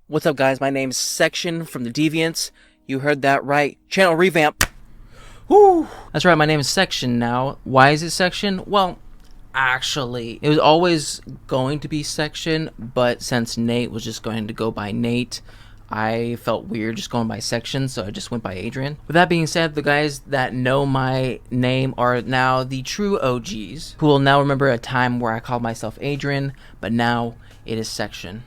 What's up, guys? My name's Section from the Deviants. You heard that right. Channel revamp. Woo! That's right, my name is Section now. Why is it Section? Well, actually, it was always going to be Section, but since Nate was just going to go by Nate, I felt weird just going by Section, so I just went by Adrian. With that being said, the guys that know my name are now the true OGs, who will now remember a time where I called myself Adrian, but now it is Section.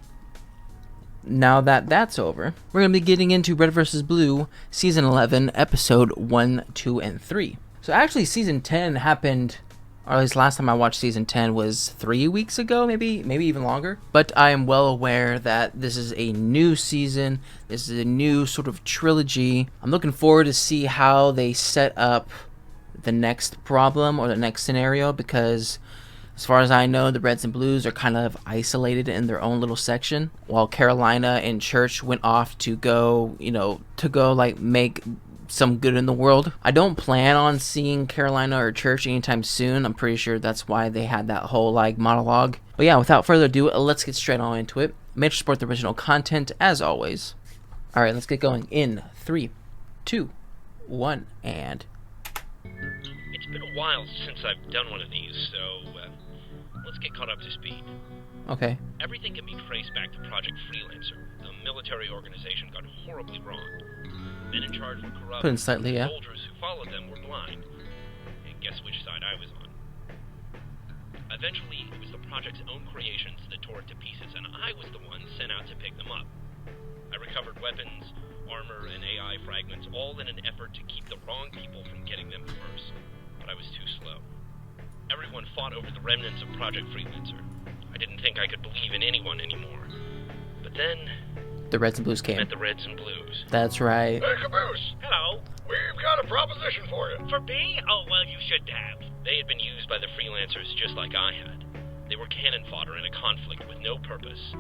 Now that that's over, we're going to be getting into Red vs. Blue, Season 11, Episode 1, 2, and 3. So actually, Season 10 happened, or at least last time I watched Season 10 was 3 weeks ago, maybe even longer. But I am well aware that this is a new season, this is a new sort of trilogy. I'm looking forward to see how they set up the next problem or the next scenario, because as far as I know, the Reds and Blues are kind of isolated in their own little section, while Carolina and Church went off to go, like make some good in the world. I don't plan on seeing Carolina or Church anytime soon. I'm pretty sure that's why they had that whole like monologue. But yeah, without further ado, let's get straight on into it. Make sure to support the original content as always. All right, let's get going in 3, 2, 1, and... It's been a while since I've done one of these, so let's get caught up to speed. Okay. Everything can be traced back to Project Freelancer. The military organization got horribly wrong. Men in charge were corrupt. Put in slightly, yeah. Soldiers who followed them were blind. And guess which side I was on. Eventually, it was the project's own creations that tore it to pieces, and I was the one sent out to pick them up. I recovered weapons, armor, and AI fragments, all in an effort to keep the wrong people from getting them first. But I was too slow. Everyone fought over the remnants of Project Freelancer. I didn't think I could believe in anyone anymore. But then... the Reds and Blues came. Met the Reds and Blues. That's right. Hey, Caboose! Hello. We've got a proposition for you. For me? Oh, well, you should have. They had been used by the Freelancers just like I had. They were cannon fodder in a conflict with no purpose.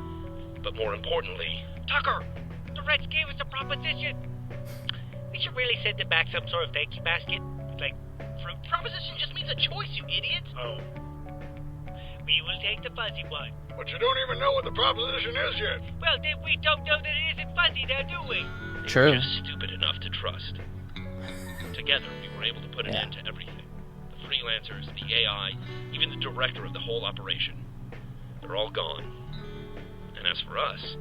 But more importantly... Tucker! The Reds gave us a proposition! We should really send them back some sort of thank you basket. Like, fruit. Proposition just means a choice, you idiot! Oh. We will take the fuzzy one. But you don't even know what the proposition is yet. Well, then we don't know that it isn't fuzzy now, do we? True. They were just stupid enough to trust. Together, we were able to put an end to everything. The Freelancers, the AI, even the director of the whole operation. They're all gone. And as for us,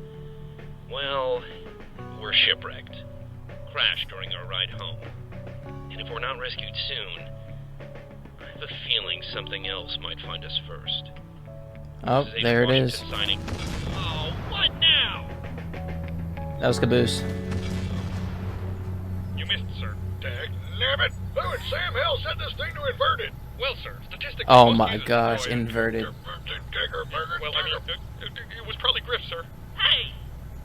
well, we're shipwrecked. Crashed during our ride home. And if we're not rescued soon, I have a feeling something else might find us first. Oh, there it is. Signing. Oh, what now? That was Caboose. You missed, sir. Dagnabbit! Who in Sam Hell set this thing to invert it? Well, sir, statistically... Oh my gosh, inverted. Well, I mean, it was probably Griff, sir. Hey!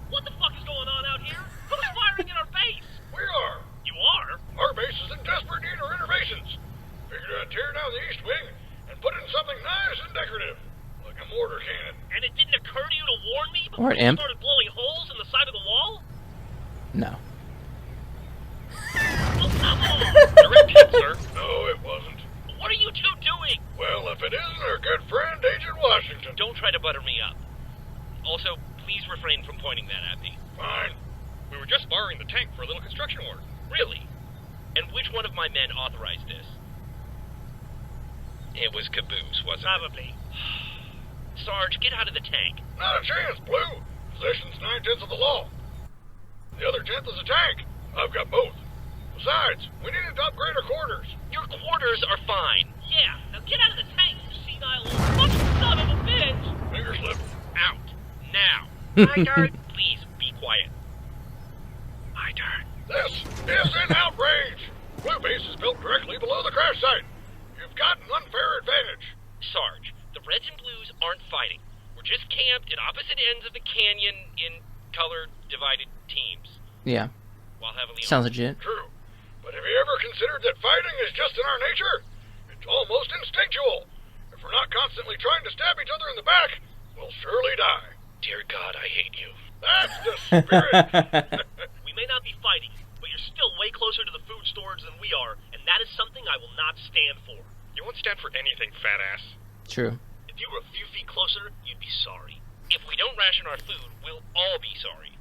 What the fuck is going on out here? Who's firing in our base? We are. You are? Our base is in desperate need of renovations. Figured I'd tear down the east wing and put in something nice and decorative. Like a mortar cannon. And it didn't occur to you to warn me Or before an you imp. started blowing holes in the side of the wall? No. Oh, come on! You're in pit, sir. No, it wasn't. What are you two doing? Well, if it isn't our good friend, Agent Washington. Don't try to butter me up. Also, please refrain from pointing that at me. Fine. We were just borrowing the tank for a little construction work. Really? And which one of my men authorized this? It was Caboose, wasn't Probably. it? Sarge, get out of the tank. Not a chance, Blue. Possession's 9/10 of the law. The other 10th is a tank. I've got both. Besides, we needed to upgrade our quarters. Your quarters are fine. Yeah, now get out of the tank, you senile old fucking son of a bitch! Finger slip. Out. Now. My turn. Please, be quiet. My turn. This is an outrage. Blue Base is built directly below the crash site. You've got an unfair advantage. Sarge, the Reds and Blues aren't fighting. We're just camped at opposite ends of the canyon in color-divided teams. Yeah. While heavily Sounds legit. True. But have you ever considered that fighting is just in our nature? It's almost instinctual. If we're not constantly trying to stab each other in the back, we'll surely die. Dear God, I hate you. That's the spirit. We may not be fighting, but you're still way closer to the food storage than we are, and that is something I will not stand for. You won't stand for anything, fat ass. True. If you were a few feet closer, you'd be sorry. If we don't ration our food, we'll all be sorry.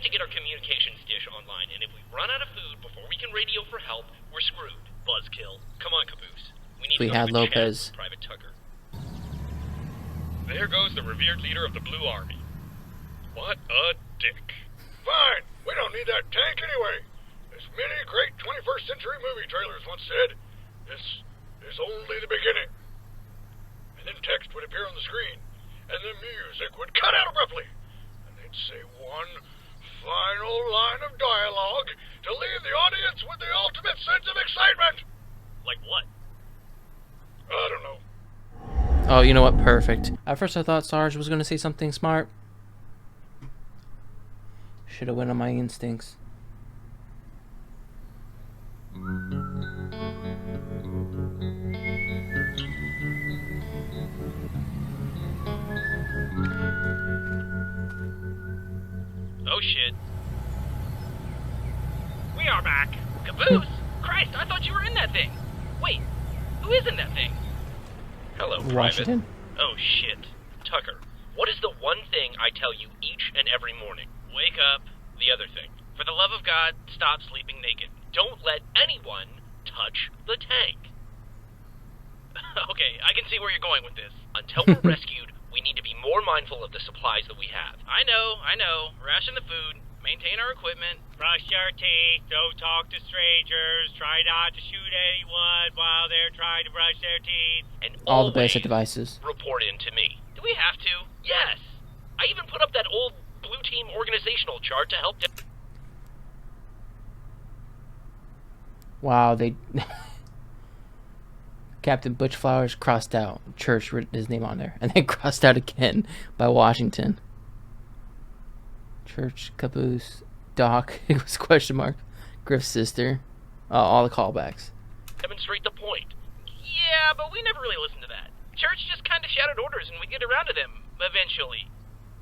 have to get our communications dish online, and if we run out of food before we can radio for help, we're screwed. Buzzkill. Come on, Caboose. We need We to go had to the channel Lopez. with Private Tucker. There goes the revered leader of the Blue Army. What a dick. Fine. We don't need that tank anyway. As many great 21st century movie trailers once said, this is only the beginning. And then text would appear on the screen, and the music would cut out abruptly. And they'd say one final line of dialogue to leave the audience with the ultimate sense of excitement. Like what? I don't know. Oh, you know what? Perfect. At first I thought Sarge was going to say something smart. Should have went on my instincts. Oh, shit. We are back. Caboose? Christ, I thought you were in that thing. Wait, who is in that thing? Hello, Private. Washington? Oh, shit. Tucker, what is the one thing I tell you each and every morning? Wake up. The other thing. For the love of God, stop sleeping naked. Don't let anyone touch the tank. Okay, I can see where you're going with this. Until we're rescued, we need to be more mindful of the supplies that we have. I know. Ration the food. Maintain our equipment. Brush your teeth. Don't talk to strangers. Try not to shoot anyone while they're trying to brush their teeth. And All the basic always devices. report in to me. Do we have to? Yes. I even put up that old Blue Team organizational chart to help. Wow, they... Captain Butch Flowers crossed out. Church written his name on there. And then crossed out again by Washington. Church, Caboose, Doc, it was question mark. Griff's sister. All the callbacks. Demonstrate the point. Yeah, but we never really listened to that. Church just kind of shouted orders and we'd get around to them, eventually.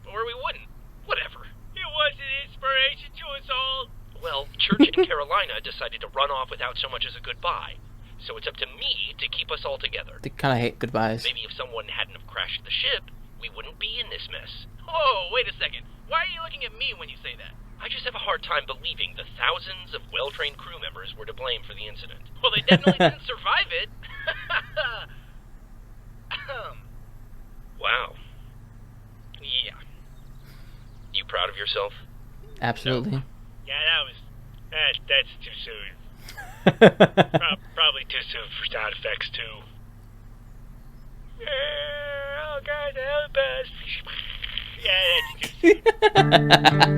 Or we wouldn't. Whatever. It was an inspiration to us all. Well, Church and Carolina decided to run off without so much as a goodbye. So it's up to me to keep us all together. They kind of hate goodbyes. Maybe if someone hadn't have crashed the ship, we wouldn't be in this mess. Oh, wait a second. Why are you looking at me when you say that? I just have a hard time believing the thousands of well-trained crew members were to blame for the incident. Well, they definitely didn't survive it. Wow. Yeah. You proud of yourself? Absolutely. Yeah, that's too soon. Probably too soon for sound effects, too. Oh, God, help us. Yeah, that's too soon.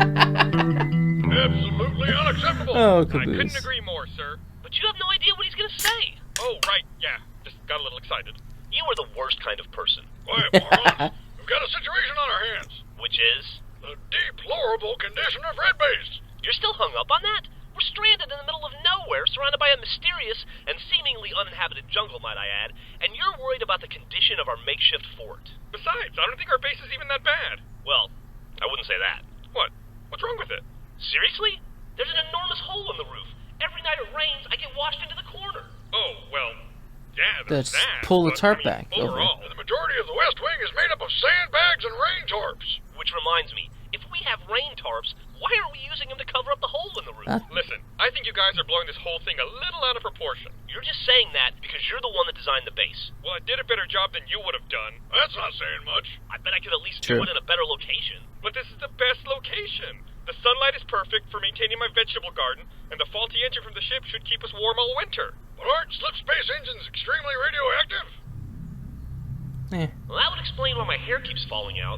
Absolutely unacceptable. Oh, I couldn't Caboose. agree more, sir. But you have no idea what he's gonna say. Oh, right, yeah. Just got a little excited. You are the worst kind of person. Quiet, morons. We've got a situation on our hands. Which is? The deplorable condition of Red Base. You're still hung up on that? We're stranded in the middle of nowhere, surrounded by a mysterious and seemingly uninhabited jungle, might I add, and you're worried about the condition of our makeshift fort. Besides, I don't think our base is even that bad. Well, I wouldn't say that. What? What's wrong with it? Seriously? There's an enormous hole in the roof. Every night it rains, I get washed into the corner. Oh, well, yeah, there's Let's that. pull the but, tarp I mean, back over. Overall, The majority of the West Wing is made up of sandbags and rain tarps. Which reminds me, if we have rain tarps, why aren't we using them to cover up the hole in the roof? listen, I think you guys are blowing this whole thing a little out of proportion. You're just saying that because you're the one that designed the base. Well, I did a better job than you would have done. That's not saying much. I bet I could at least True. do it in a better location. But this is the best location. The sunlight is perfect for maintaining my vegetable garden, and the faulty engine from the ship should keep us warm all winter. But aren't slip space engines extremely radioactive? Well, that would explain why my hair keeps falling out.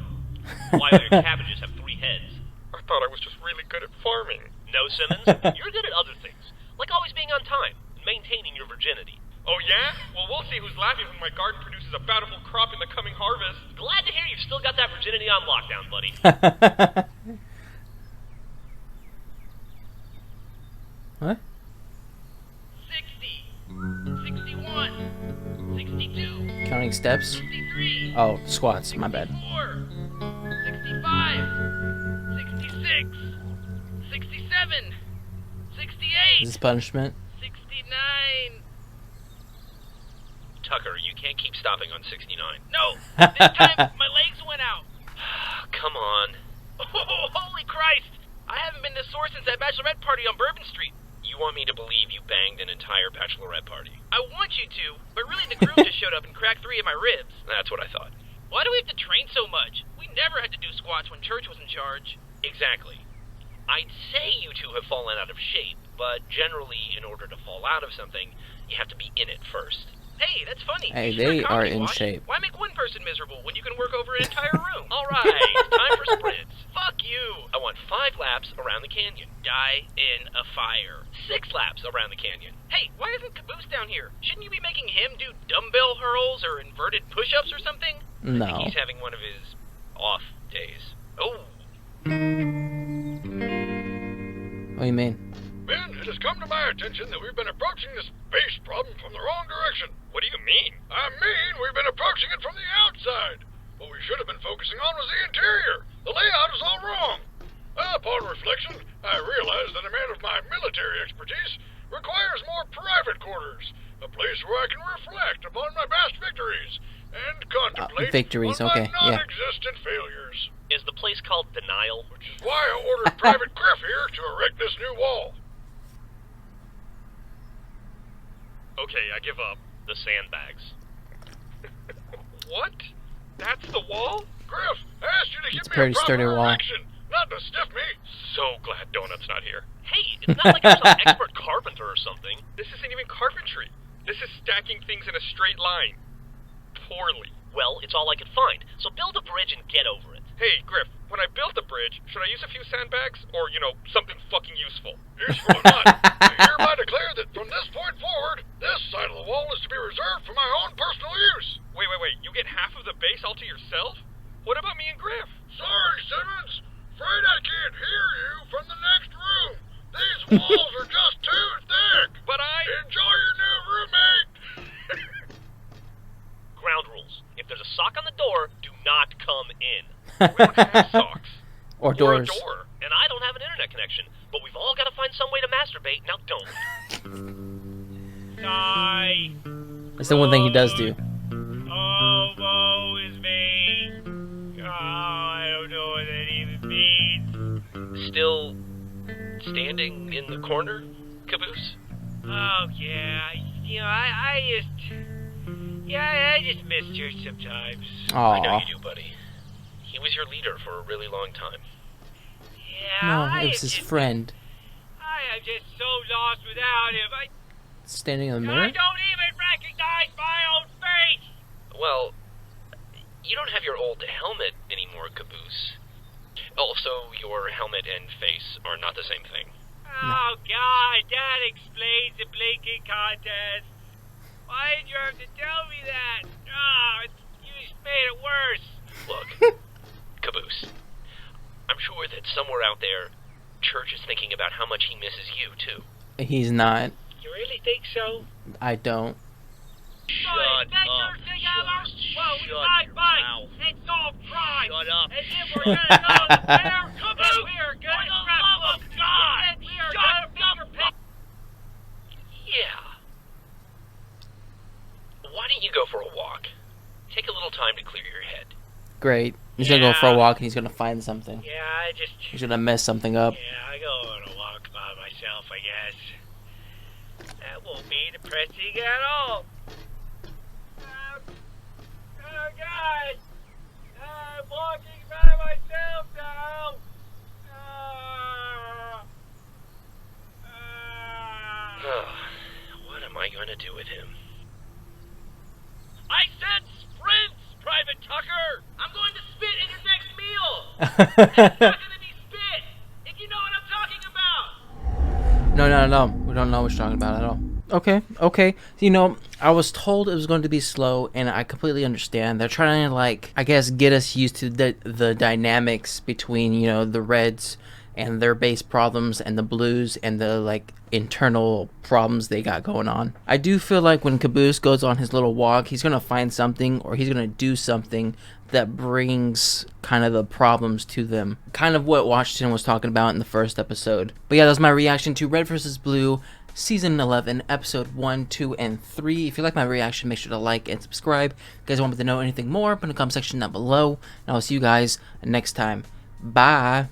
Why all your cabbages have 3 heads. I thought I was just really good at farming. No, Simmons, you're good at other things. Like always being on time, and maintaining your virginity. Oh, yeah? Well, we'll see who's laughing when my garden produces a bountiful crop in the coming harvest. Glad to hear you've still got that virginity on lockdown, buddy. What? 60, 61, 62, Counting steps? 63, Oh, squats. My bad. 64, 65, 66, 67, 68, Is this punishment? 69. Tucker, you can't keep stopping on 69. No, this time my legs went out. Come on. Oh, holy Christ! I haven't sore since that bachelorette party on Bourbon Street. You want me to believe you banged an entire bachelorette party? I want you to, but really the groom just showed up and cracked 3 of my ribs. That's what I thought. Why do we have to train so much? We never had to do squats when church was in charge. Exactly. I'd say you two have fallen out of shape, but generally, in order to fall out of something, you have to be in it first. Hey, that's funny. Hey, You should they have are comedy in watch. shape. Why make one person miserable when you can work over an entire room? All right, it's time for sprints. Fuck you. I want 5 laps around the canyon. Die in a fire. 6 laps around the canyon. Hey, why isn't Caboose down here? Shouldn't you be making him do dumbbell hurls or inverted push-ups or something? I think No. he's having one of his off days. Oh, What do you mean? Ben, it has come to my attention that we've been approaching this space problem from the wrong direction. What do you mean? I mean, we've been approaching it from the outside. What we should have been focusing on was the interior. The layout is all wrong. Upon reflection, I realize that a man of my military expertise requires more private quarters, a place where I can reflect upon my past victories and contemplate victories, on okay, my yeah. non-existent failures. Is the place called Denial? Which is why I ordered Private Griff here to erect this new wall. Okay, I give up. The sandbags. What? That's the wall? Griff, I asked you to It's give a pretty me a sturdy proper wall. erection, not to stiff me. So glad Donut's not here. Hey, it's not like I'm some expert carpenter or something. This isn't even carpentry. This is stacking things in a straight line. Poorly. Well, it's all I could find, so build a bridge and get over it. Hey, Griff, when I build the bridge, should I use a few sandbags? Or, something fucking useful? Useful or not, I hereby declare that from this point forward, this side of the wall is to be reserved for my own personal use. Wait. You get half of the base all to yourself? What about me and Griff? Sorry, Simmons. Afraid I can't hear you from the next room. These walls are just too thick. But Enjoy your new roommate. Ground rules. If there's a sock on the door, do not come in. We don't have socks. Or Or a doors. door. And I don't have an internet connection, but we've all got to find some way to masturbate. Now don't. die. That's the one thing he does do. Oh, woe is me. Oh, I don't know what that even means. Still standing in the corner, Caboose? Oh, yeah. I just missed her sometimes. I know Aw. you do, buddy. He was your leader for a really long time. Yeah, No, I it was am his just, friend. I am just so lost without him. Standing in the I mirror? don't even recognize my own face. Well, you don't have your old helmet anymore, Caboose. Also, your helmet and face are not the same thing. Oh, God, that explains the blinking contest. Why did you have to tell me that? You just made it worse. Look, Caboose, I'm sure that somewhere out there, Church is thinking about how much he misses you, too. He's not. You really think so? I don't. Shut Best up. thing ever? Well, we Shut might your fight mouth. and solve crime. Shut up. And then we're gonna go there. Come on, we are gonna for the love of God. We are gonna fingerprint. Yeah. Why don't you go for a walk? Take a little time to clear your head. Great. He's gonna go for a Yeah. walk and he's gonna find something. Yeah, He's gonna mess something up. Yeah, I go on a walk by myself, I guess. That won't be depressing at all. Oh, God. I'm walking by myself now. What am I going to do with him? I said sprints, Private Tucker. I'm going to spit in your next meal. It's not going to be spit. If you know what I'm talking about. No. We don't know what you're talking about at all. Okay. I was told it was going to be slow, and I completely understand. They're trying to, I guess, get us used to the dynamics between, the Reds and their base problems and the Blues and the, internal problems they got going on. I do feel like when Caboose goes on his little walk, he's going to find something, or he's going to do something that brings kind of the problems to them. Kind of what Washington was talking about in the first episode. But yeah, that was my reaction to Red vs. Blue, Season 11, Episode 1, 2, and 3. If you like my reaction, make sure to like and subscribe. If you guys want me to know anything more, put in the comment section down below. And I'll see you guys next time. Bye.